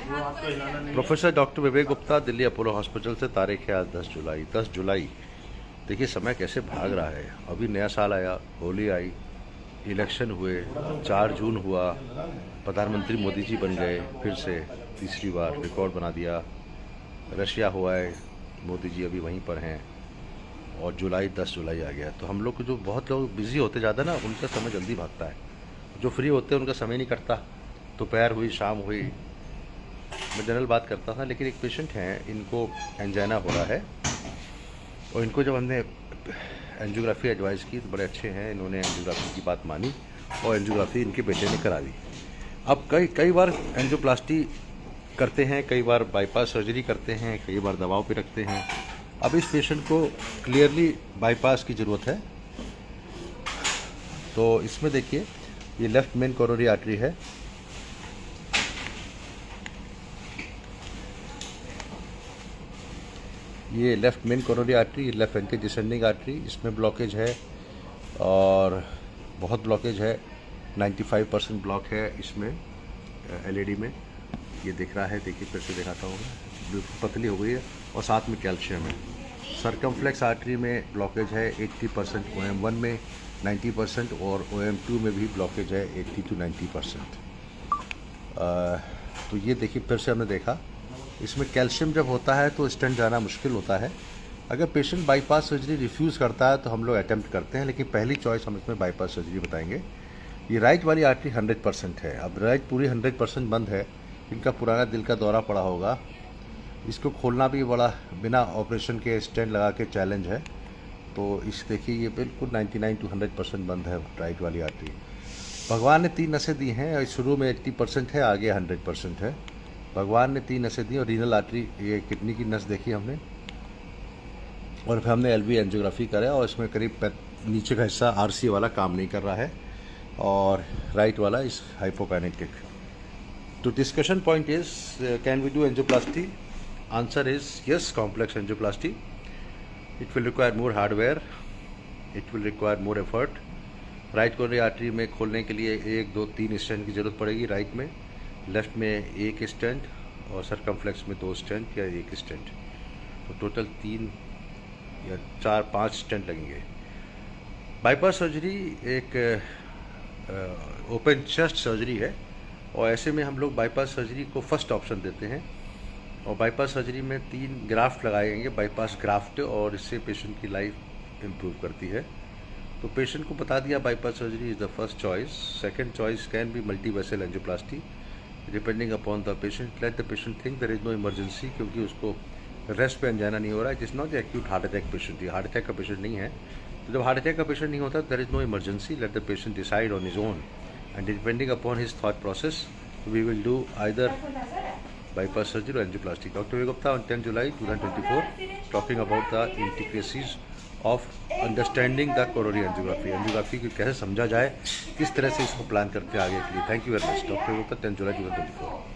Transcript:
Professor doctor विवेक Gupta, Delhi Apollo hospital से। तारीख है आज 10 जुलाई। 10 जुलाई, देखिए समय कैसे भाग रहा है। अभी नया साल आया, होली आई, इलेक्शन हुए, 4 जून हुआ, प्रधानमंत्री मोदी जी बन गए, फिर से तीसरी बार रिकॉर्ड बना दिया। रशिया हुआ है, मोदी जी अभी वहीं पर हैं, और जुलाई 10 जुलाई आ गया। तो हम लोग जो बहुत लोग बिजी होते ज़्यादा ना, उनका समय जल्दी भागता है। जो फ्री होते हैं उनका समय नहीं कटता। दोपहर हुई, शाम हुई, मैं जनरल बात करता था। लेकिन एक पेशेंट हैं, इनको एंजाइना हो रहा है, और इनको जब हमने एंजियोग्राफी एडवाइस की तो बड़े अच्छे हैं, इन्होंने एंजियोग्राफी की बात मानी और एंजियोग्राफी इनके बेटे ने करा दी। अब कई बार एंजियोप्लास्टी करते हैं, कई बार बाईपास सर्जरी करते हैं, कई बार दबाव पे रखते हैं। अब इस पेशेंट को क्लियरली बाईपास की ज़रूरत है। तो इसमें देखिए, ये लेफ्ट मेन कोरोनरी आर्टरी है, ये left main coronary artery, left ventricle descending artery, इसमें ब्लॉकेज है और बहुत ब्लॉकेज है। 95% ब्लॉक है इसमें, एलईडी में ये दिख रहा है। देखिए फिर से दिखाता हूँ, बिल्कुल पतली हो गई है और साथ में कैल्शियम है। सर्कमफ्लेक्स आर्टरी में ब्लॉकेज है 80%, OM1 में 90% और OM2 में भी ब्लॉकेज है 80 to 90%। तो ये देखिए फिर से हमने देखा, इसमें कैल्शियम जब होता है तो स्टेंट जाना मुश्किल होता है। अगर पेशेंट बाईपास सर्जरी रिफ्यूज़ करता है तो हम लोग अटेम्प्ट करते हैं, लेकिन पहली चॉइस हम इसमें बाईपास सर्जरी बताएंगे। ये राइट वाली आर्टरी 100% है। अब राइट पूरी 100% बंद है। इनका पुराना दिल का दौरा पड़ा होगा, इसको खोलना भी बड़ा बिना ऑपरेशन के स्टेंट लगा के चैलेंज है। तो इस देखिए, ये बिल्कुल 99 to 100% बंद है राइट वाली आर्टरी। भगवान ने 3 नसें दी हैं, शुरू में 80% है, आगे 100% है। भगवान ने 3 नसें दी, और रीनल आर्टरी, ये किडनी की नस देखी हमने, और फिर हमने एलवी एंजियोग्राफी करा, और इसमें करीब नीचे का हिस्सा आरसी वाला काम नहीं कर रहा है, और राइट वाला इस हाइपोकाइनेटिक। तो discussion point is, can we do angioplasty? Answer is yes, complex angioplasty. It will require more hardware, it will require more effort. Right coronary artery में खोलने के लिए 1, 2, 3 स्टेंट की ज़रूरत पड़ेगी राइट में, लेफ्ट में 1 स्टेंट, और सर्कमफ्लेक्स में 2 स्टेंट या 1 स्टेंट। तो टोटल 3 या 4, 5 स्टेंट लगेंगे। बाईपास सर्जरी एक ओपन चेस्ट सर्जरी है, और ऐसे में हम लोग बाईपास सर्जरी को फर्स्ट ऑप्शन देते हैं। और बाईपास सर्जरी में 3 ग्राफ्ट लगाएंगे, बाईपास ग्राफ्ट, और इससे पेशेंट की लाइफ इम्प्रूव करती है। तो पेशेंट को बता दिया bypass surgery is the first choice. Second choice can be multi vessel angioplasty, depending upon the patient. Let the patient think there is no emergency, क्योंकि उसको रेस्ट पे एंजाइना नहीं हो रहा है। It is not acute heart attack patient, ये heart attack का patient नहीं है। तो जब हार्ट अटैक का पेशेंट नहीं होता, there is no emergency. Let the patient decide on his own, and depending upon his thought process we will do either bypass surgery or angioplasty. Dr. Vivek Gupta on 10 July 2024 talking about the intricacies of understanding the coronary angiography. Angiography को कैसे समझा जाए, किस तरह से इसको plan करते हैं आगे के लिए। Thank you very much. Doctor Vivek Gupta, 10 July 2024।